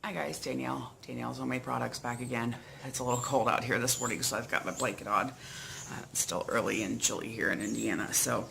Hi guys, Danielle's Homemade Products back again. It's a little cold out here this morning, so I've got my blanket on. It's still early and chilly here in Indiana, so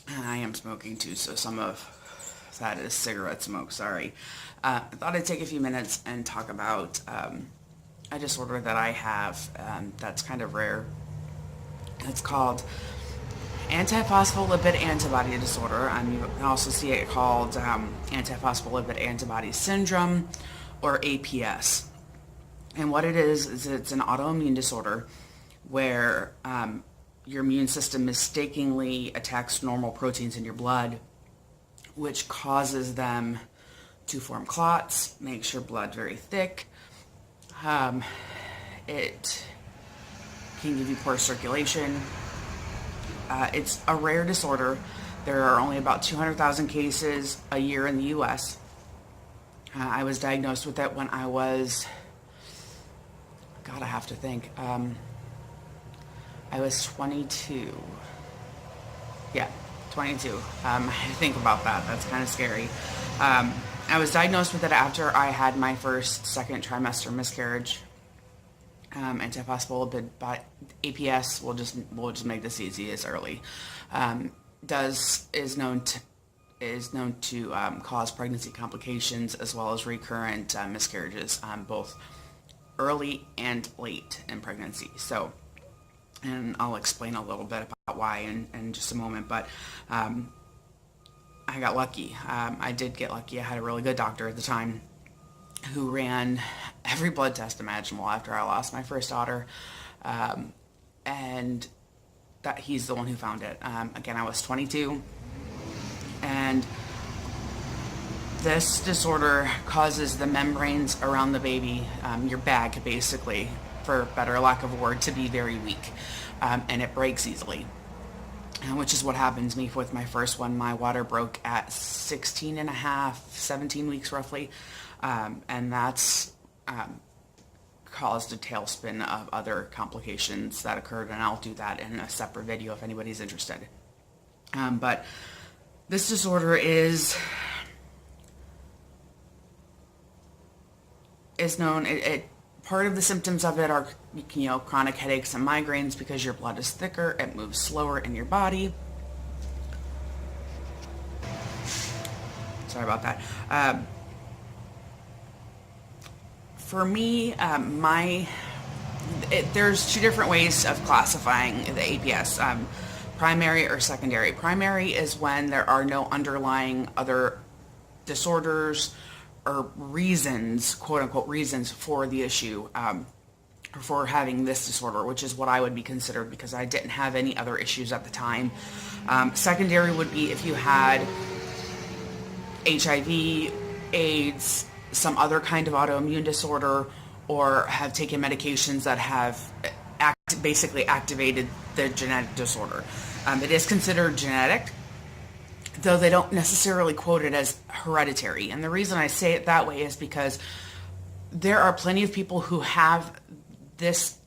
I am smoking too, so some of that is cigarette smoke, sorry. I thought I'd take a few minutes and talk about a disorder that I have that's kind of rare. It's called Antiphospholipid Antibody Disorder. You can also see it called Antiphospholipid Antibody Syndrome, or APS. And what it is it's an autoimmune disorder where your immune system mistakenly attacks normal proteins in your blood, which causes them to form clots, makes your blood very thick. It can give you poor circulation. It's a rare disorder. There are only about 200,000 cases a year in the U.S. I was diagnosed with it when I was, God, I have to think. I was 22. Yeah, 22. I think about that. That's kind of scary. I was diagnosed with it after I had my second trimester miscarriage. Antiphospholipid APS, we'll just make this easy, is early. Is known to cause pregnancy complications as well as recurrent miscarriages, both early and late in pregnancy. So, and I'll explain a little bit about why in just a moment, but I got lucky. I did get lucky. I had a really good doctor at the time who ran every blood test imaginable after I lost my first daughter, and that he's the one who found it. Again, I was 22, and this disorder causes the membranes around the baby, your bag basically, for better lack of a word, to be very weak, and it breaks easily. Which is what happened to me with my first one. My water broke at 16 and a half, 17 weeks roughly, and that's caused a tailspin of other complications that occurred, and I'll do that in a separate video if anybody's interested. But this disorder is known, part of the symptoms of it are, chronic headaches and migraines because your blood is thicker, it moves slower in your body. Sorry about that. For me, there's two different ways of classifying the APS, primary or secondary. Primary is when there are no underlying other disorders or reasons, quote unquote reasons, for the issue, for having this disorder, which is what I would be considered because I didn't have any other issues at the time. Secondary would be if you had HIV, AIDS, some other kind of autoimmune disorder, or have taken medications that have basically activated the genetic disorder. It is considered genetic, though they don't necessarily quote it as hereditary. And the reason I say it that way is because there are plenty of people who have this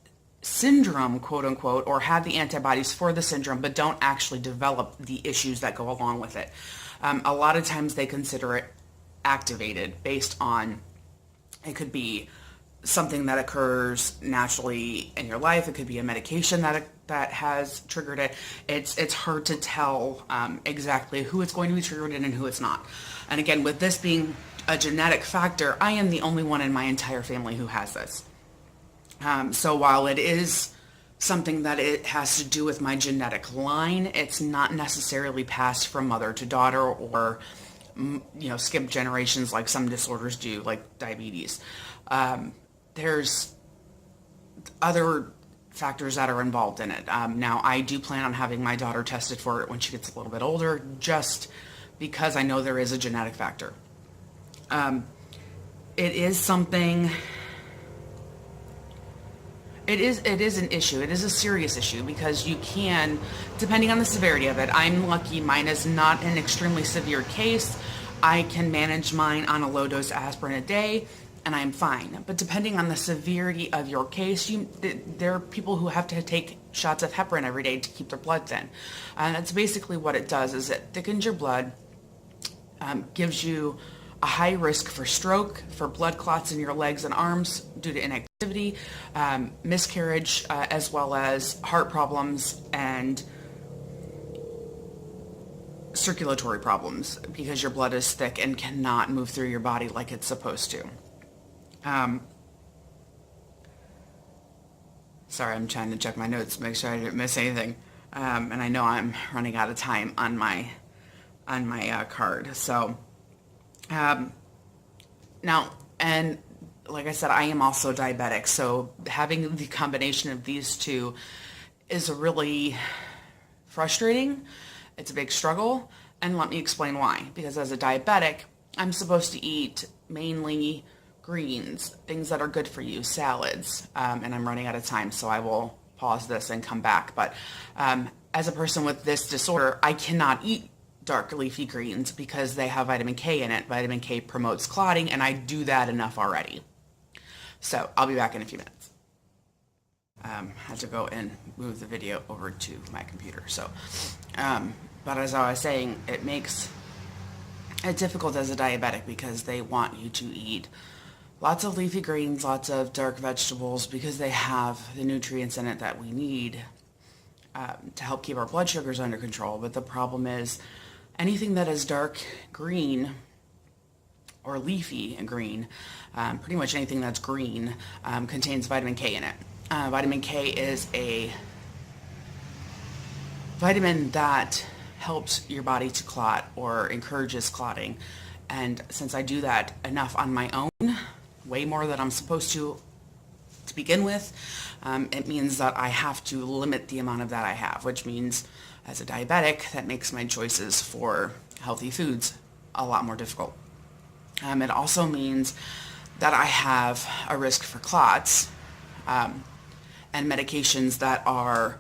syndrome, quote unquote, or have the antibodies for the syndrome, but don't actually develop the issues that go along with it. A lot of times they consider it activated based on, it could be something that occurs naturally in your life. It could be a medication that has triggered it. It's hard to tell exactly who it's going to be triggered in and who it's not. And again, with this being a genetic factor, I am the only one in my entire family who has this. So while it is something that it has to do with my genetic line, it's not necessarily passed from mother to daughter or skip generations like some disorders do, like diabetes. There's other factors that are involved in it. Now, I do plan on having my daughter tested for it when she gets a little bit older, just because I know there is a genetic factor. It is something... It is an issue. It is a serious issue because you can, depending on the severity of it, I'm lucky mine is not an extremely severe case. I can manage mine on a low dose aspirin a day and I'm fine. But depending on the severity of your case, there are people who have to take shots of heparin every day to keep their blood thin. And that's basically what it does, is it thickens your blood, gives you a high risk for stroke, for blood clots in your legs and arms due to inactivity, miscarriage, as well as heart problems and circulatory problems because your blood is thick and cannot move through your body like it's supposed to. Sorry, I'm trying to check my notes, make sure I didn't miss anything. And I know I'm running out of time on my card. So now, and like I said, I am also diabetic. So having the combination of these two is really frustrating. It's a big struggle. And let me explain why. Because as a diabetic, I'm supposed to eat mainly greens, things that are good for you, salads, and I'm running out of time, so I will pause this and come back. But as a person with this disorder, I cannot eat dark leafy greens because they have vitamin K in it. Vitamin K promotes clotting, and I do that enough already. So I'll be back in a few minutes. I had to go and move the video over to my computer. So, but as I was saying, it makes it difficult as a diabetic because they want you to eat lots of leafy greens, lots of dark vegetables, because they have the nutrients in it that we need to help keep our blood sugars under control. But the problem is anything that is dark green or leafy green, pretty much anything that's green, contains vitamin K in it. Vitamin K is a vitamin that helps your body to clot or encourages clotting. And since I do that enough on my own, way more than I'm supposed to begin with, it means that I have to limit the amount of that I have, which means as a diabetic, that makes my choices for healthy foods a lot more difficult. It also means that I have a risk for clots, and medications that are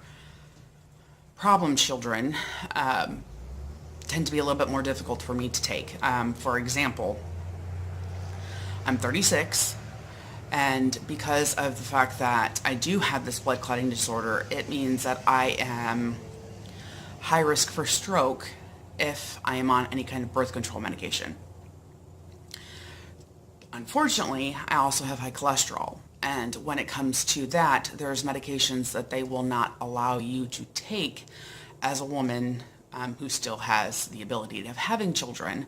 problem children tend to be a little bit more difficult for me to take. For example, I'm 36, and because of the fact that I do have this blood clotting disorder, it means that I am high risk for stroke if I am on any kind of birth control medication. Unfortunately, I also have high cholesterol, and when it comes to that, there's medications that they will not allow you to take as a woman who still has the ability of having children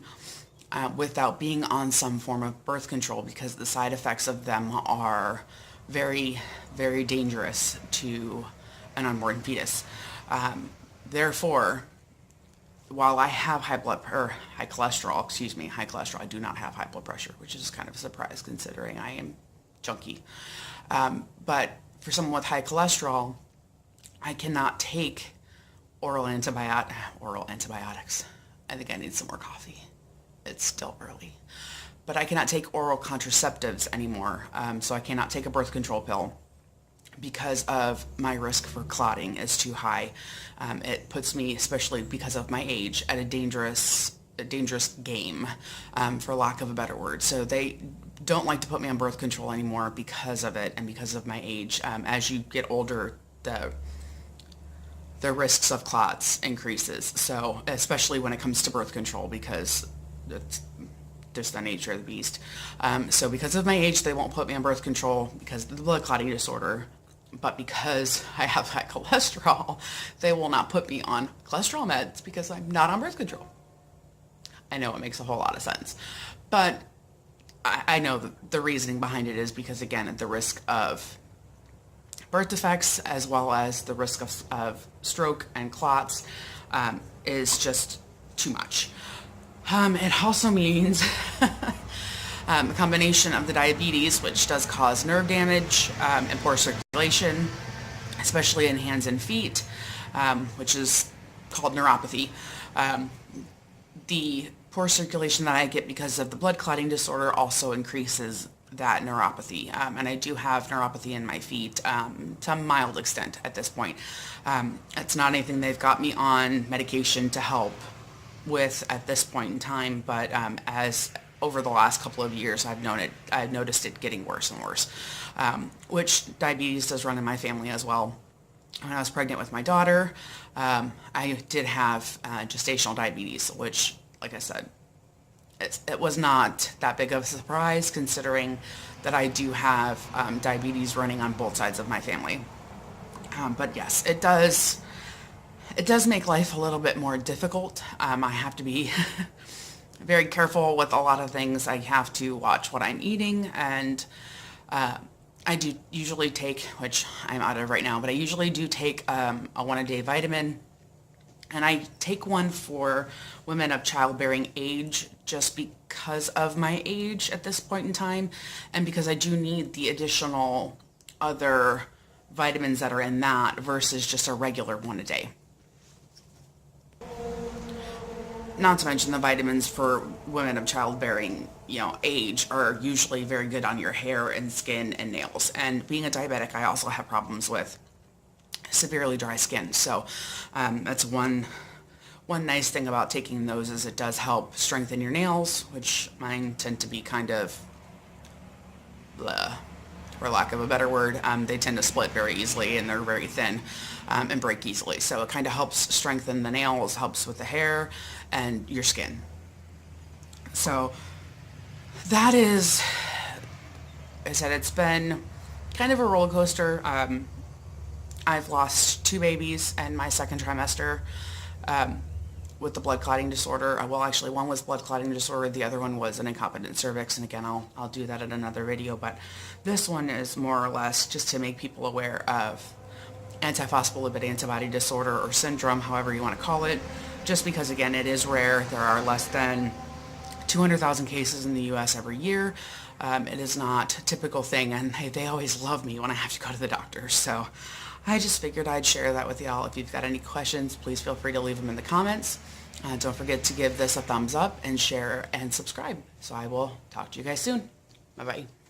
without being on some form of birth control, because the side effects of them are very, very dangerous to an unborn fetus. Therefore, while I have high cholesterol, I do not have high blood pressure, which is kind of a surprise considering I am junky. But for someone with high cholesterol, I cannot take oral antibiotics. I think I need some more coffee. It's still early. But I cannot take oral contraceptives anymore, so I cannot take a birth control pill because of my risk for clotting is too high. It puts me, especially because of my age, at a dangerous game, for lack of a better word. So they don't like to put me on birth control anymore because of it and because of my age. As you get older, the risks of clots increases. So especially when it comes to birth control, because it's just the nature of the beast. So because of my age, they won't put me on birth control because of the blood clotting disorder. But because I have high cholesterol, they will not put me on cholesterol meds because I'm not on birth control. I know it makes a whole lot of sense. But I know the reasoning behind it is because, again, the risk of birth defects as well as the risk of stroke and clots is just too much. It also means a combination of the diabetes, which does cause nerve damage and poor circulation, especially in hands and feet, which is called neuropathy. The poor circulation that I get because of the blood clotting disorder also increases that neuropathy. And I do have neuropathy in my feet to a mild extent at this point. It's not anything they've got me on medication to help with at this point in time, but as over the last couple of years, I've noticed it getting worse and worse, which diabetes does run in my family as well. When I was pregnant with my daughter, I did have gestational diabetes, which, like I said, it was not that big of a surprise considering that I do have diabetes running on both sides of my family. But yes, it does make life a little bit more difficult. I have to be very careful with a lot of things. I have to watch what I'm eating, and I do usually take, which I'm out of right now, but I usually do take a one-a-day vitamin, and I take one for women of childbearing age just because of my age at this point in time, and because I do need the additional other vitamins that are in that versus just a regular one a day. Not to mention the vitamins for women of childbearing, age are usually very good on your hair and skin and nails. And being a diabetic, I also have problems with severely dry skin. So that's one nice thing about taking those is it does help strengthen your nails, which mine tend to be kind of blah, for lack of a better word. They tend to split very easily and they're very thin and break easily. So it kind of helps strengthen the nails, helps with the hair and your skin. So that is, I said, it's been kind of a roller coaster. I've lost 2 babies in my second trimester with the blood clotting disorder. Well, actually, one was blood clotting disorder. The other one was an incompetent cervix. And again, I'll do that in another video. But this one is more or less just to make people aware of antiphospholipid antibody disorder or syndrome, however you want to call it. Just because, again, it is rare. There are less than 200,000 cases in the U.S. every year. It is not a typical thing, and they always love me when I have to go to the doctor. So I just figured I'd share that with y'all. If you've got any questions, please feel free to leave them in the comments. Don't forget to give this a thumbs up and share and subscribe. So I will talk to you guys soon. Bye-bye.